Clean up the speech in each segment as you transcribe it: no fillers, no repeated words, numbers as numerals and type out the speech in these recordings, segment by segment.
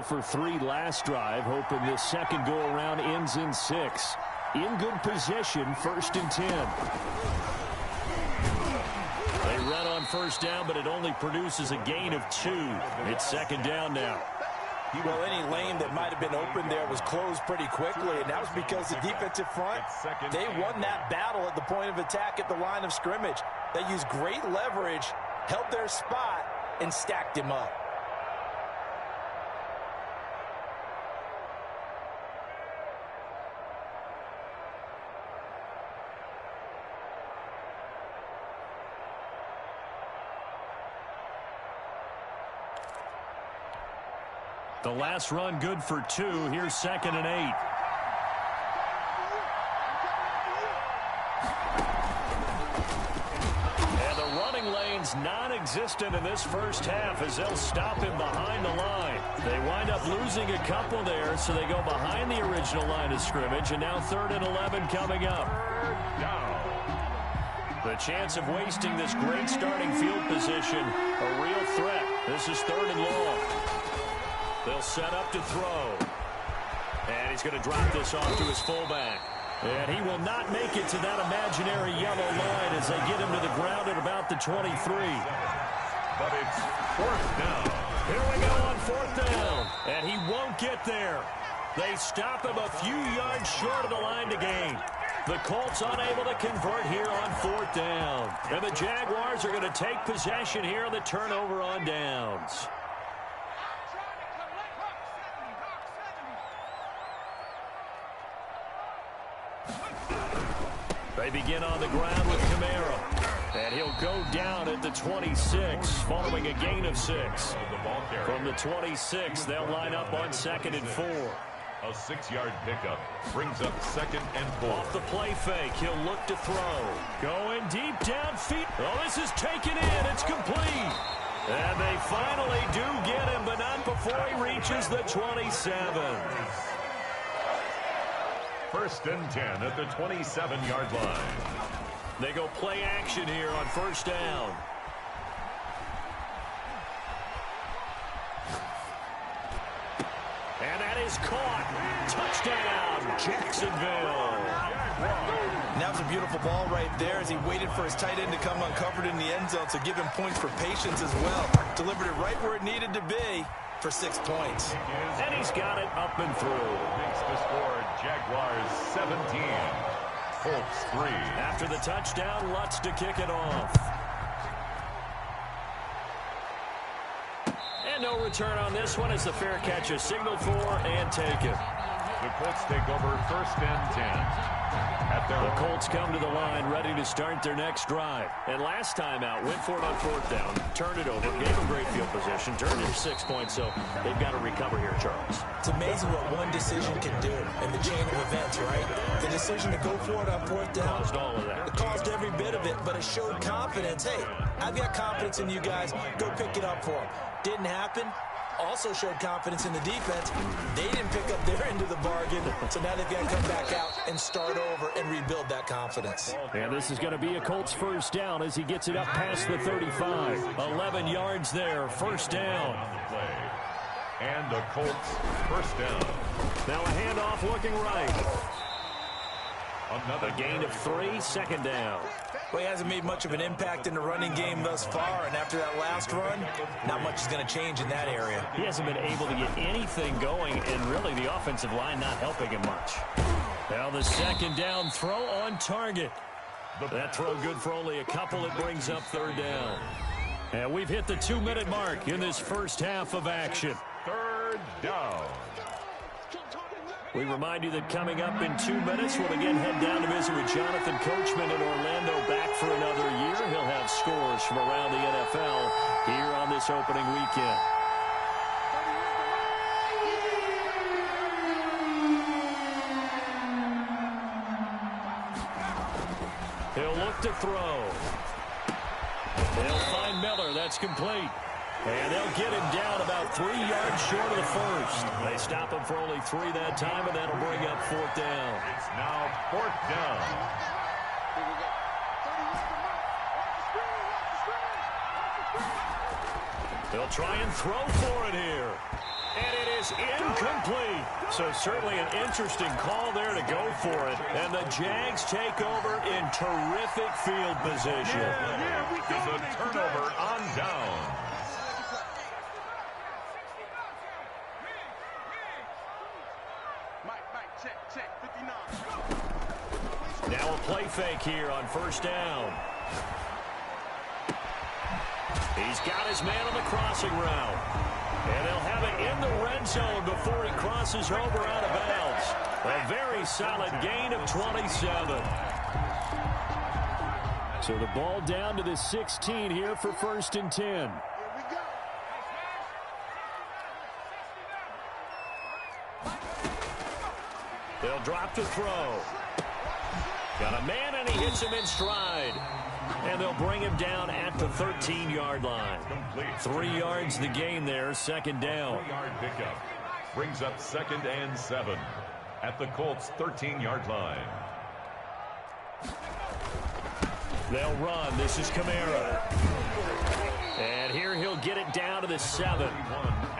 For 3 last drive, hoping this second go-around ends in 6. In good position, 1st and 10. They run on first down, but it only produces a gain of 2. It's 2nd down now. Well, any lane that might have been open there was closed pretty quickly, and that was because the defensive front, they won that battle at the point of attack at the line of scrimmage. They used great leverage, held their spot, and stacked him up. The last run good for 2. Here's 2nd and 8. And the running lane's non-existent in this first half as they'll stop him behind the line. They wind up losing a couple there, so they go behind the original line of scrimmage, and now 3rd and 11 coming up. The chance of wasting this great starting field position, a real threat. This is 3rd and long. They'll set up to throw. And he's going to drop this off to his fullback. And he will not make it to that imaginary yellow line as they get him to the ground at about the 23. But it's 4th down. Here we go on 4th down. And he won't get there. They stop him a few yards short of the line to gain. The Colts unable to convert here on 4th down. And the Jaguars are going to take possession here on the turnover on downs. They begin on the ground with Kamara. And he'll go down at the 26, following a gain of 6. From the 26, they'll line up on 2nd and 4. A 6-yard pickup brings up 2nd and 4. Off the play fake, he'll look to throw. Going deep downfield. Oh, this is taken in. It's complete. And they finally do get him, but not before he reaches the 27. 1st and 10 at the 27-yard line. They go play action here on 1st down. And that is caught. Touchdown, Jacksonville. And that was a beautiful ball right there as he waited for his tight end to come uncovered in the end zone, so give him points for patience as well. Delivered it right where it needed to be for 6 points. And he's got it up and through. Makes the score Jaguars 17, Colts 3. After the touchdown, Lutz to kick it off. And no return on this one as the fair catch is signaled for and taken. The Colts take over 1st and 10. The Colts come to the line ready to start their next drive. And last time out, went for it on 4th down, turned it over, gave them great field position, turned in 6 points, so they've got to recover here, Charles. It's amazing what one decision can do in the chain of events, right? The decision to go for it on 4th down caused all of that. It caused every bit of it, but it showed confidence. Hey, I've got confidence in you guys. Go pick it up for them. Didn't happen. Also showed confidence in the defense. They didn't pick up their end of the bargain, so now they've got to come back out and start over and rebuild that confidence. And this is going to be a Colts 1st down as he gets it up past the 35. 11 yards there, 1st down. And the Colts 1st down. Now a handoff looking right. Another gain of 3, 2nd down. Well, he hasn't made much of an impact in the running game thus far, and after that last run, not much is going to change in that area. He hasn't been able to get anything going, and really the offensive line not helping him much. Now the 2nd down throw on target. That throw good for only a couple. It brings up 3rd down. And we've hit the 2-minute mark in this first half of action. 3rd down. We remind you that coming up in 2 minutes, we'll again head down to visit with Jonathan Coachman in Orlando, back for another year. He'll have scores from around the NFL here on this opening weekend. He'll look to throw. They'll find Miller. That's complete. And they'll get him down about 3 yards short of the 1st. They stop him for only 3 that time, and that'll bring up 4th down. It's now 4th down. They'll try and throw for it here. And it is incomplete. So certainly an interesting call there to go for it. And the Jags take over in terrific field position. It's a turnover on down. Now a play fake here on first down. He's got his man on the crossing route. And they'll have it in the red zone before he crosses over out of bounds. A very solid gain of 27. So the ball down to the 16 here for 1st and 10. They'll drop to throw. Got a man, and he hits him in stride. And they'll bring him down at the 13-yard line. 3 yards the gain there, second down. 3-yard pickup. Brings up 2nd and 7 at the Colts' 13-yard line. They'll run. This is Kamara. And here he'll get it down to the 7.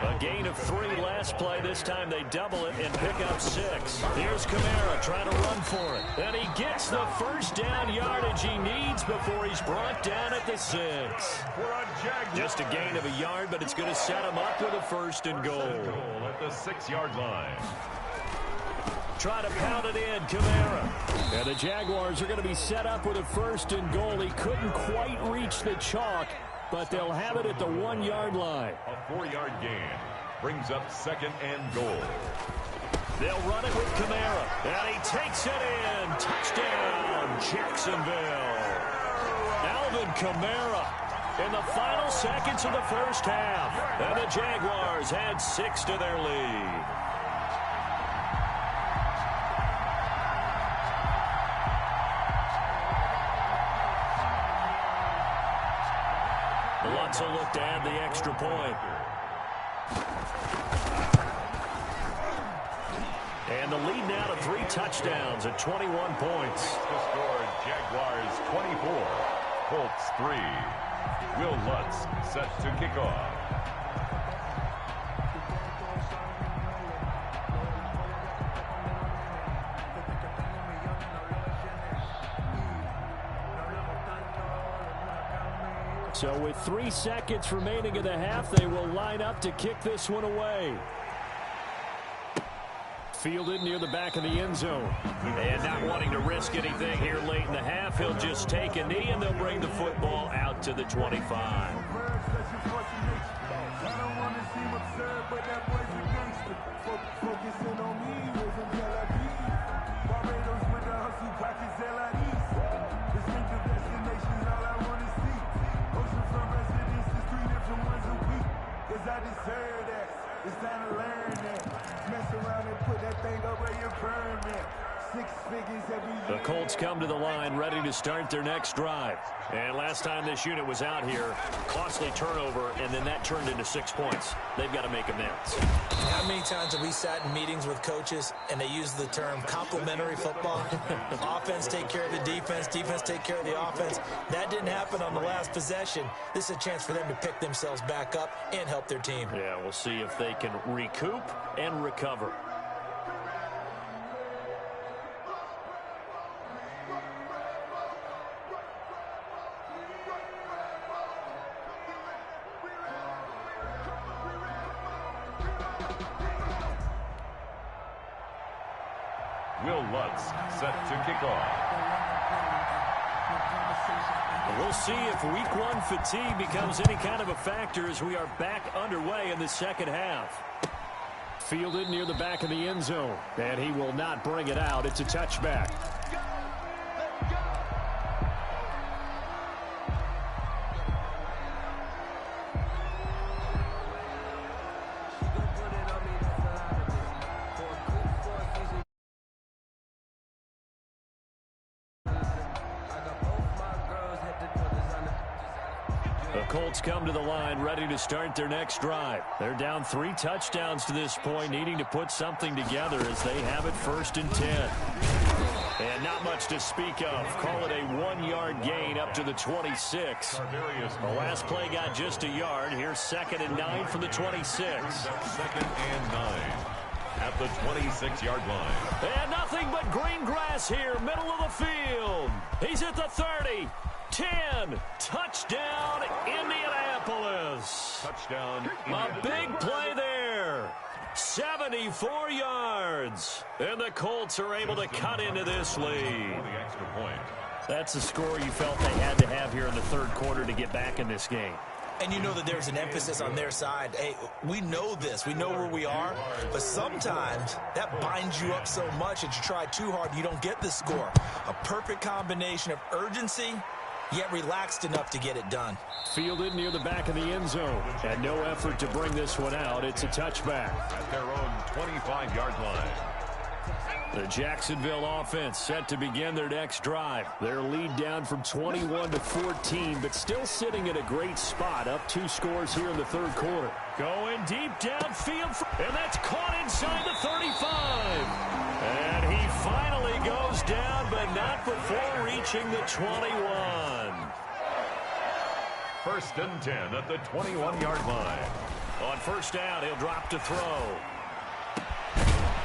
A gain of 3 last play. This time they double it and pick up 6. Here's Kamara trying to run for it. And he gets the first down yardage he needs before he's brought down at the 6. Just a gain of a yard, but it's going to set him up with a 1st and goal. At the 6-yard line. Try to pound it in, Kamara. And the Jaguars are going to be set up with a 1st and goal. He couldn't quite reach the chalk, but they'll have it at the 1-yard line. A 4-yard gain brings up 2nd and goal. They'll run it with Kamara. And he takes it in. Touchdown, Jacksonville. Alvin Kamara in the final seconds of the first half. And the Jaguars add 6 to their lead. Lutz will look to add the extra point. And the lead now to 3 touchdowns at 21 points. The score, Jaguars 24, Colts 3. Will Lutz set to kick off. So with 3 seconds remaining in the half, they will line up to kick this one away. Fielded near the back of the end zone. And not wanting to risk anything here late in the half, he'll just take a knee, and they'll bring the football out to the 25. I deserve that. It's time to learn that. Mess around and put that thing up where you burn that. 6 figures every year. The Colts come to the line ready to start their next drive. And last time this unit was out here, costly turnover, and then that turned into 6 points. They've got to make amends. How many times have we sat in meetings with coaches and they use the term complementary football? Offense take care of the defense, defense take care of the offense. That didn't happen on the last possession. This is a chance for them to pick themselves back up and help their team. Yeah, we'll see if they can recoup and recover. Will Lutz set to kick off. We'll see if week 1 fatigue becomes any kind of a factor as we are back underway in the second half. Fielded near the back of the end zone. And he will not bring it out. It's a touchback. The Colts come to the line ready to start their next drive. They're down 3 touchdowns to this point, needing to put something together as they have it 1st and 10. And not much to speak of. Call it a 1-yard gain up to the 26. The last play got just a yard. Here's 2nd and 9 from the 26. 2nd and 9 at the 26-yard line. And nothing but green grass here, middle of the field. He's at the 30, 10, touchdown, Indianapolis. Touchdown. A big play there. 74 yards. And the Colts are able to cut into this lead. The extra point. That's the score you felt they had to have here in the third quarter to get back in this game. And you know that there's an emphasis on their side. Hey, we know this. We know where we are. But sometimes that binds you up so much that you try too hard, you don't get the score. A perfect combination of urgency, yet relaxed enough to get it done. Fielded near the back of the end zone. And no effort to bring this one out. It's a touchback. At their own 25-yard line. The Jacksonville offense set to begin their next drive. Their lead down from 21 to 14, but still sitting at a great spot. Up 2 scores here in the third quarter. Going deep downfield, and that's caught inside the 35. And he finally goes down, but not before reaching the 21. 1st and 10 at the 21-yard line. On 1st down, he'll drop to throw.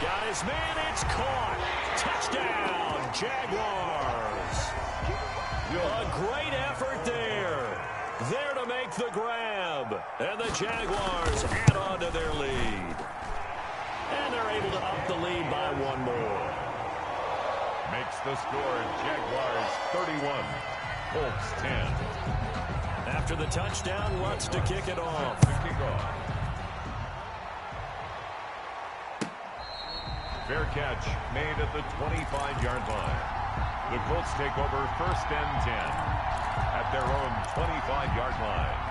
Got his man, it's caught. Touchdown, Jaguars. A great effort there. There to make the grab. And the Jaguars add on to their lead. And they're able to up the lead by 1 more. Makes the score Jaguars 31, Colts 10. After the touchdown, Lutz to kick it off. Fair catch made at the 25-yard line. The Colts take over 1st and 10 at their own 25-yard line.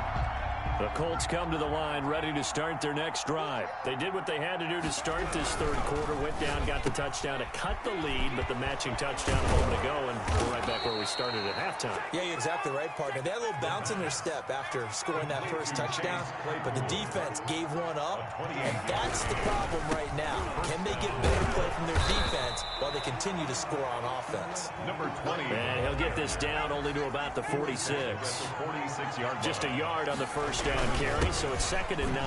The Colts come to the line ready to start their next drive. They did what they had to do to start this third quarter, went down, got the touchdown to cut the lead, but the matching touchdown a moment ago, and we're right back where we started at halftime. Yeah, you're exactly right, partner. They had a little bounce in their step after scoring that first touchdown, but the defense gave one up, and that's the problem right now. Can they get better play from their defense while they continue to score on offense? Number 20. And he'll get this down only to about the 46. 46-yard. Just a yard on the first down carry, so it's 2nd and 9.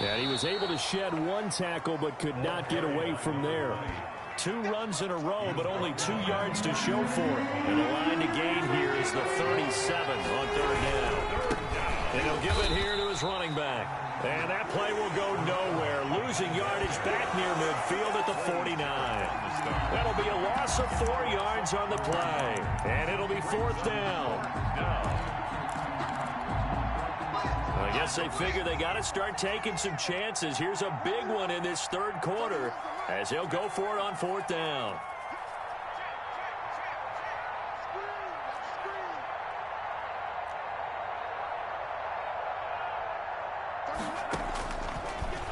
And he was able to shed 1 tackle, but could not get away from there. 2 runs in a row, but only 2 yards to show for it. And the line to gain here is the 37 on 3rd down. And he'll give it here to his running back. And that play will go nowhere. Losing yardage back near midfield at the 49. That'll be a loss of 4 yards on the play. And it'll be 4th down. I guess they figure they got to start taking some chances. Here's a big one in this third quarter as he'll go for it on 4th down.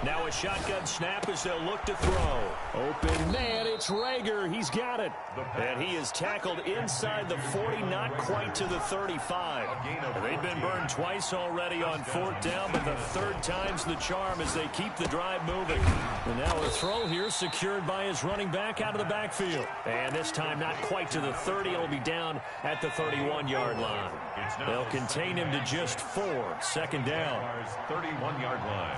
Now a shotgun snap as they'll look to throw. Open man, it's Rager. He's got it. And he is tackled inside the 40, not quite to the 35. They've been burned twice already on 4th down, but the 3rd time's the charm as they keep the drive moving. And now a throw here secured by his running back out of the backfield. And this time not quite to the 30. It'll be down at the 31-yard line. They'll contain him to just 4. 2nd down. 31-yard line.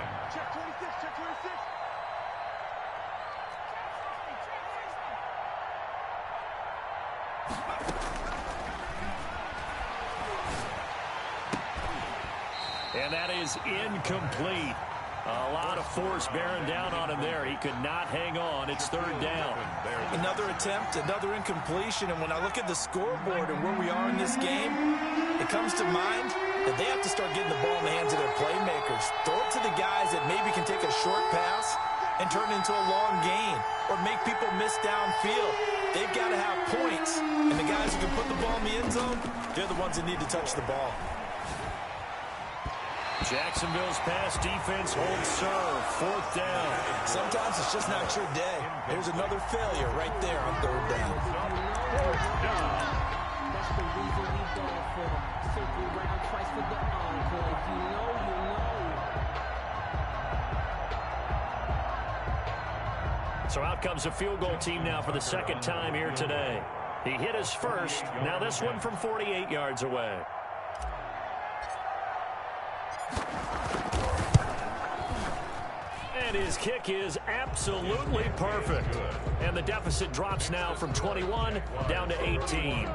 And that is incomplete. A lot of force bearing down on him there. He could not hang on. It's 3rd down. Another attempt, another incompletion. And when I look at the scoreboard and where we are in this game, it comes to mind that they have to start getting the ball in the hands of their playmakers. Throw it to the guys that maybe can take a short pass and turn it into a long gain or make people miss downfield. They've got to have points. And the guys who can put the ball in the end zone, they're the ones that need to touch the ball. Jacksonville's pass defense holds serve. 4th down. Sometimes it's just not your day. There's another failure right there on 3rd down. That's the reason we go for circle round twice for the encore. If you know, you know. So out comes a field goal team now for the second time here today. He hit his first. Now this one from 48 yards away. And his kick is absolutely perfect. And the deficit drops now from 21 down to 18.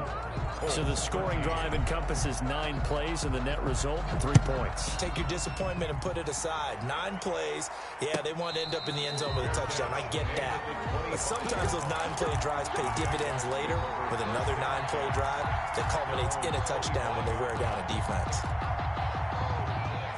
So the scoring drive encompasses 9 plays, and the net result, 3 points. Take your disappointment and put it aside. 9 plays. Yeah, they want to end up in the end zone with a touchdown. I get that. But sometimes those 9-play drives pay dividends later with another 9-play drive that culminates in a touchdown when they wear down a defense.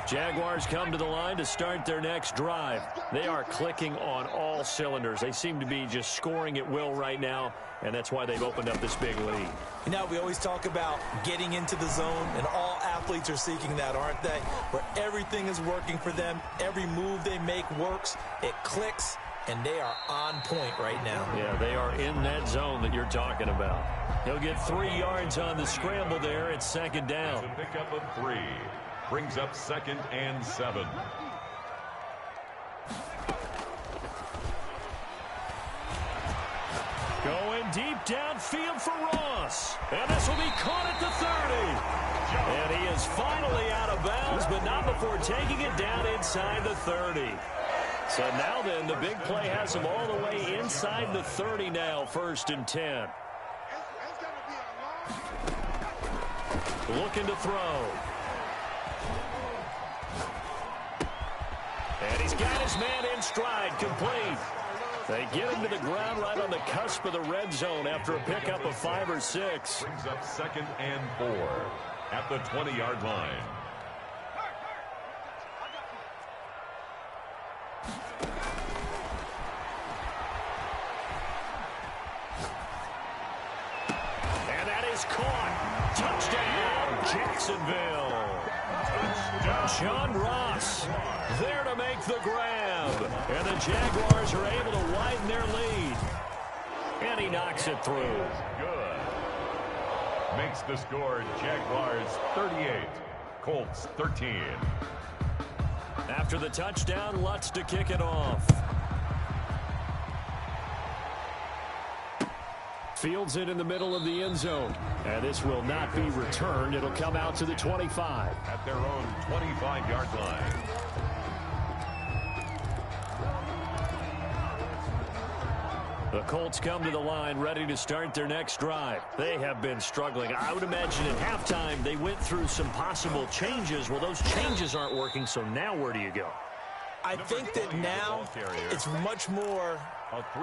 Jaguars come to the line to start their next drive. They are clicking on all cylinders. They seem to be just scoring at will right now, and that's why they've opened up this big lead. You know, we always talk about getting into the zone, and all athletes are seeking that, aren't they? Where everything is working for them. Every move they make works. It clicks, and they are on point right now. Yeah, they are in that zone that you're talking about. He'll get 3 yards on the scramble there. It's second down. It's a pickup of 3. Brings up 2nd and 7. Going deep downfield for Ross. And this will be caught at the 30. And he is finally out of bounds, but not before taking it down inside the 30. So now then, the big play has him all the way inside the 30 now, 1st and 10. Looking to throw. And he's got his man in stride, complete. They get him to the ground right on the cusp of the red zone after a pickup of 5 or 6. Brings up 2nd and 4 at the 20-yard line. And that is caught. Touchdown, Jacksonville. John Ross there to make the grab. And the Jaguars are able to widen their lead. And he knocks it through. Good. Makes the score Jaguars 38, Colts 13. After the touchdown, Lutz to kick it off. Fields it in the middle of the end zone. And this will not be returned. It'll come out to the 25. At their own 25-yard line. The Colts come to the line ready to start their next drive. They have been struggling. I would imagine at halftime they went through some possible changes. Well, those changes aren't working, so now where do you go? I think that now it's much more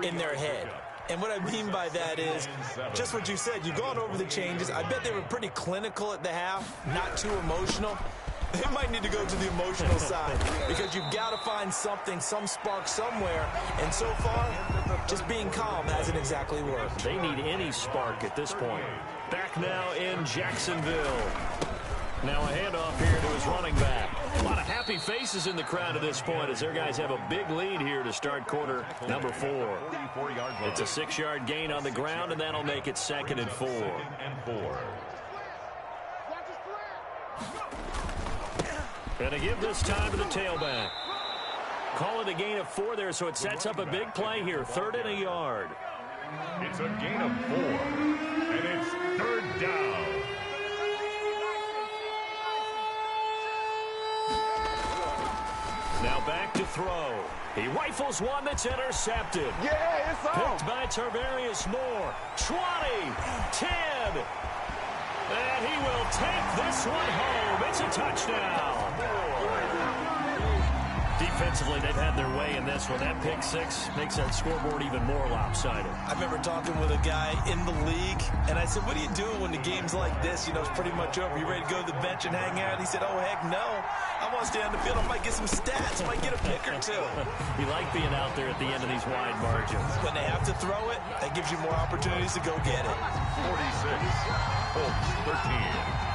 in their head. And what I mean by that is just what you said. You've gone over the changes. I bet they were pretty clinical at the half, not too emotional. They might need to go to the emotional side because you've got to find something, some spark somewhere. And so far, just being calm hasn't exactly worked. They need any spark at this point. Back now in Jacksonville. Now a handoff here to his running back. A lot of happy faces in the crowd at this point as their guys have a big lead here to start quarter number 4. It's a 6-yard gain on the ground, and that'll make it 2nd and 4. And to give this time to the tailback. Call it a gain of 4 there, so it sets up a big play here. 3rd and a yard. It's a gain of 4, and it's 3rd down. Now back to throw. He rifles one that's intercepted. Yeah, it's on. Picked by Tarvarius Moore. 20, 10. And he will take this one home. It's a touchdown. Defensively, they've had their way in this one. That pick 6 makes that scoreboard even more lopsided. I remember talking with a guy in the league, and I said, what do you do when the game's like this? You know, it's pretty much over. You ready to go to the bench and hang out? He said, oh, heck no. I want to stay on the field. I might get some stats. I might get a pick or 2. You like being out there at the end of these wide margins. When they have to throw it, that gives you more opportunities to go get it. 46, Colts 13.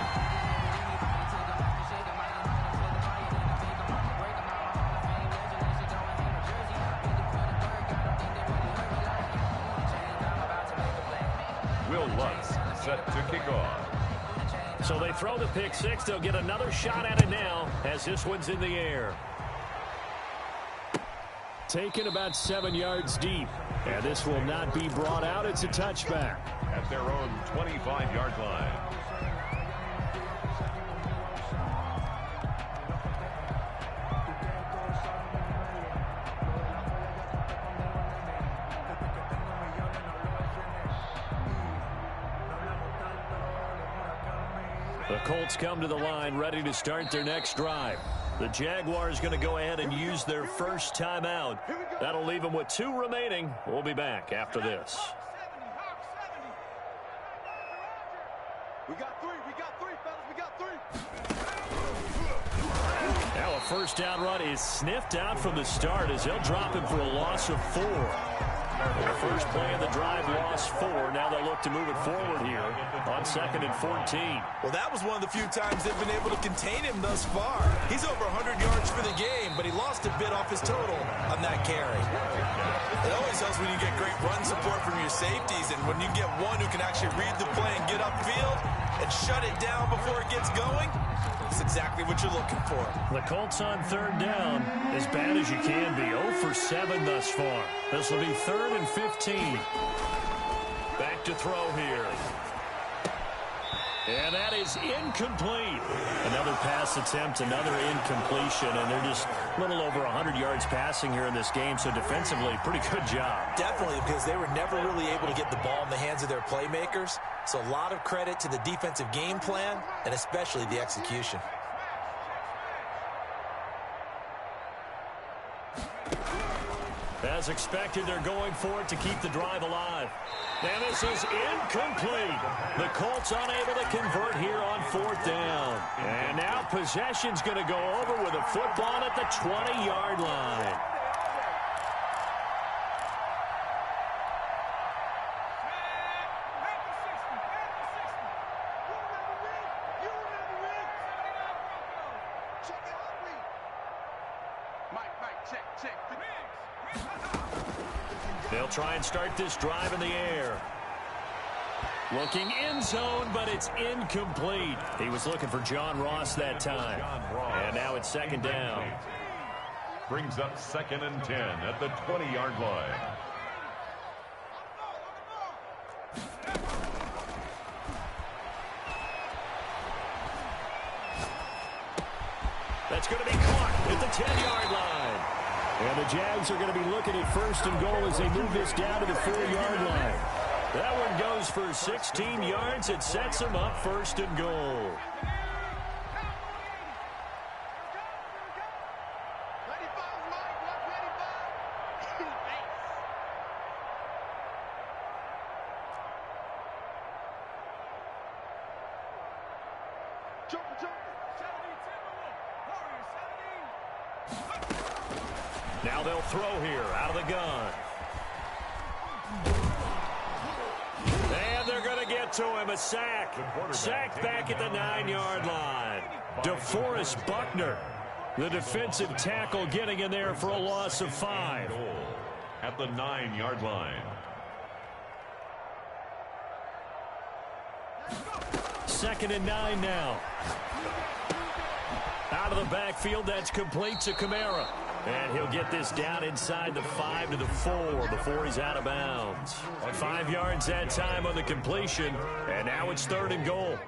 Set to kick off. So they throw the pick 6. They'll get another shot at it now as this one's in the air. Taken about 7 yards deep. And this will not be brought out. It's a touchback. At their own 25-yard line. The Colts come to the line ready to start their next drive. The Jaguars going to go ahead and use their first timeout. That'll leave them with 2 remaining. We'll be back after this. We got three, fellas, we got 3. Now a first down run is sniffed out from the start as they'll drop him for a loss of 4. The first play of the drive, lost 4. Now they'll look to move it forward here on 2nd and 14. Well, that was one of the few times they've been able to contain him thus far. He's over 100 yards for the game, but he lost a bit off his total on that carry. It always helps when you get great run support from your safeties, and when you get one who can actually read the play and get upfield and shut it down before it gets going, that's exactly what you're looking for. The Colts on 3rd down, as bad as you can be. 0 for 7 thus far. This will be 3rd and 15. Back to throw here. And that is incomplete. Another pass attempt, another incompletion, and they're just a little over 100 yards passing here in this game, so defensively, pretty good job. Definitely, because they were never really able to get the ball in the hands of their playmakers, so a lot of credit to the defensive game plan, and especially the execution. As expected, they're going for it to keep the drive alive. And this is incomplete. The Colts unable to convert here on 4th down. And now possession's going to go over with a football at the 20-yard line. They'll try and start this drive in the air. Looking end zone, but it's incomplete. He was looking for John Ross that time. And now it's 2nd down. Brings up 2nd and 10 at the 20-yard line. That's going to be caught at the 10-yard line. And the Jags are going to be looking at 1st and goal as they move this down to the 4-yard line. That one goes for 16 yards. It sets them up 1st and goal. Now they'll throw here out of the gun. And they're going to get to him. A sack. Sacked back at the 9-yard line. DeForest Buckner, the defensive tackle, getting in there for a loss of 5. At the 9-yard line. 2nd and 9 now. Out of the backfield, that's complete to Kamara. And he'll get this down inside the 5 to the 4 before he's out of bounds. 5 yards that time on the completion, and now it's 3rd and goal.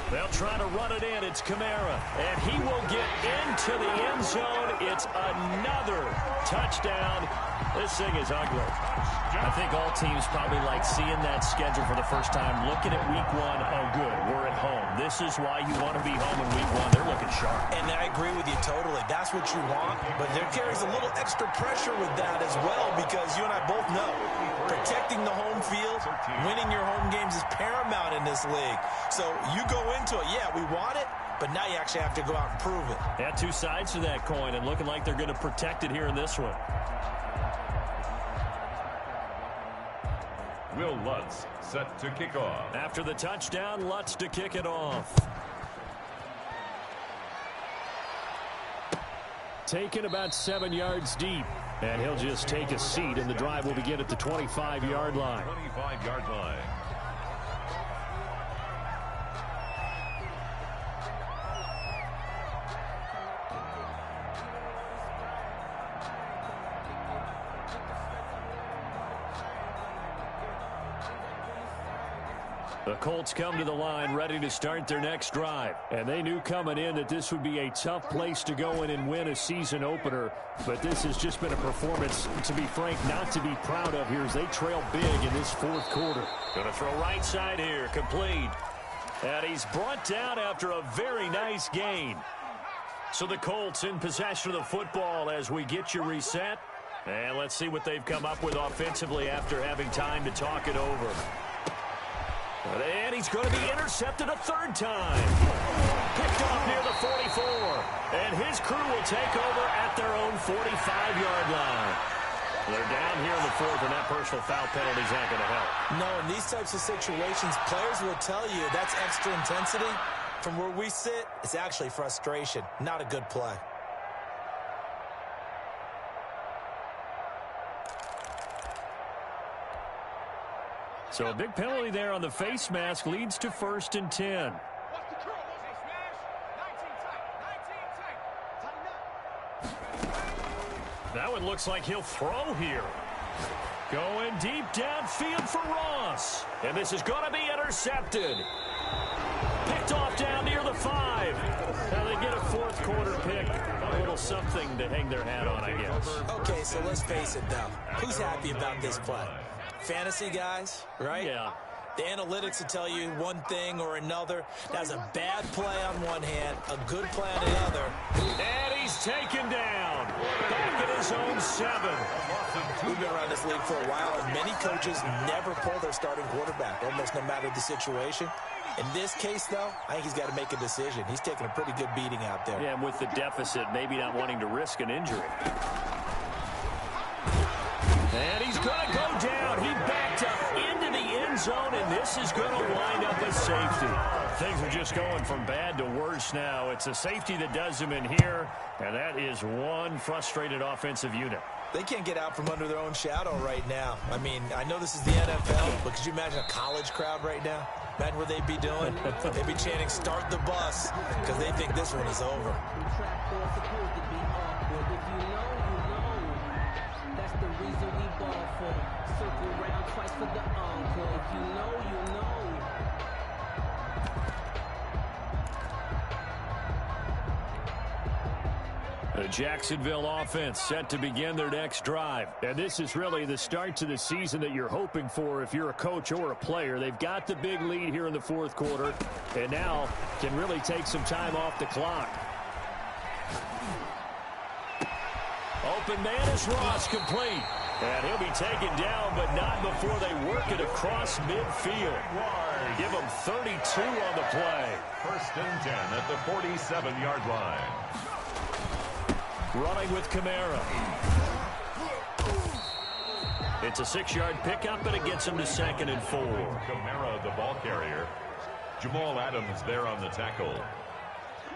They'll try to run it in. It's Kamara, and he will get into the end zone. It's another touchdown. This thing is ugly. I think all teams probably like seeing that schedule for the first time, looking at week 1. Oh, good, we're at home. This is why you want to be home in week 1. They're looking sharp. And I agree with you totally. That's what you want, but there carries a little extra pressure with that as well, because you and I both know protecting the home field, winning your home games is paramount in this league. So you go into it, yeah, we want it, but now you actually have to go out and prove it. Yeah, 2 sides to that coin, and looking like they're going to protect it here in this one. Will Lutz set to kick off. After the touchdown, Lutz to kick it off. Taken about 7 yards deep. And he'll just take a seat, and the drive will begin at the 25-yard line. 25-yard line. The Colts come to the line ready to start their next drive. And they knew coming in that this would be a tough place to go in and win a season opener. But this has just been a performance, to be frank, not to be proud of here as they trail big in this fourth quarter. Going to throw right side here, complete. And he's brought down after a very nice gain. So the Colts in possession of the football as we get you reset. And let's see what they've come up with offensively after having time to talk it over. And he's going to be intercepted a third time. Picked off near the 44. And his crew will take over at their own 45-yard line. They're down here in the fourth, and that personal foul penalty is not going to help. No, in these types of situations, players will tell you that's extra intensity. From where we sit, it's actually frustration. Not a good play. So a big penalty there on the face mask leads to 1st and 10. That one looks like he'll throw here. Going deep downfield for Ross. And this is going to be intercepted. Picked off down near the 5. Now they get a fourth quarter pick. A little something to hang their hat on, I guess. Okay, so let's face it, though. Who's happy about this play? Fantasy guys, right? Yeah. The analytics will tell you one thing or another. That's a bad play on one hand, a good play on the other. And he's taken down. Back at his own 7. We've been around this league for a while, and many coaches never pull their starting quarterback, almost no matter the situation. In this case, though, I think he's got to make a decision. He's taking a pretty good beating out there. Yeah, and with the deficit, maybe not wanting to risk an injury. And he's going to go down. He backed up into the end zone, and this is going to wind up a safety. Things are just going from bad to worse now. It's a safety that does them in here, and that is one frustrated offensive unit. They can't get out from under their own shadow right now. I mean, I know this is the NFL, but could you imagine a college crowd right now? Imagine what they'd be doing. They'd be chanting, "Start the bus," because they think this one is over. The Jacksonville offense set to begin their next drive. And this is really the start to the season that you're hoping for if you're a coach or a player. They've got the big lead here in the fourth quarter, and now can really take some time off the clock. Open man is Ross, complete. And he'll be taken down, but not before they work it across midfield. Give him 32 on the play. 1st and 10 at the 47-yard line. Running with Kamara. It's a 6-yard pickup, but it gets him to 2nd and 4. Kamara, the ball carrier. Jamal Adams there on the tackle.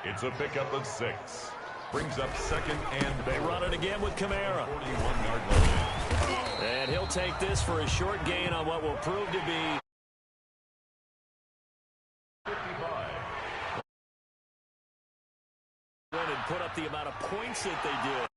It's a pickup of 6. Brings up 2nd and they run it again with Kamara. 41-yard line. And he'll take this for a short gain on what will prove to be 55. and put up the amount of points that they did.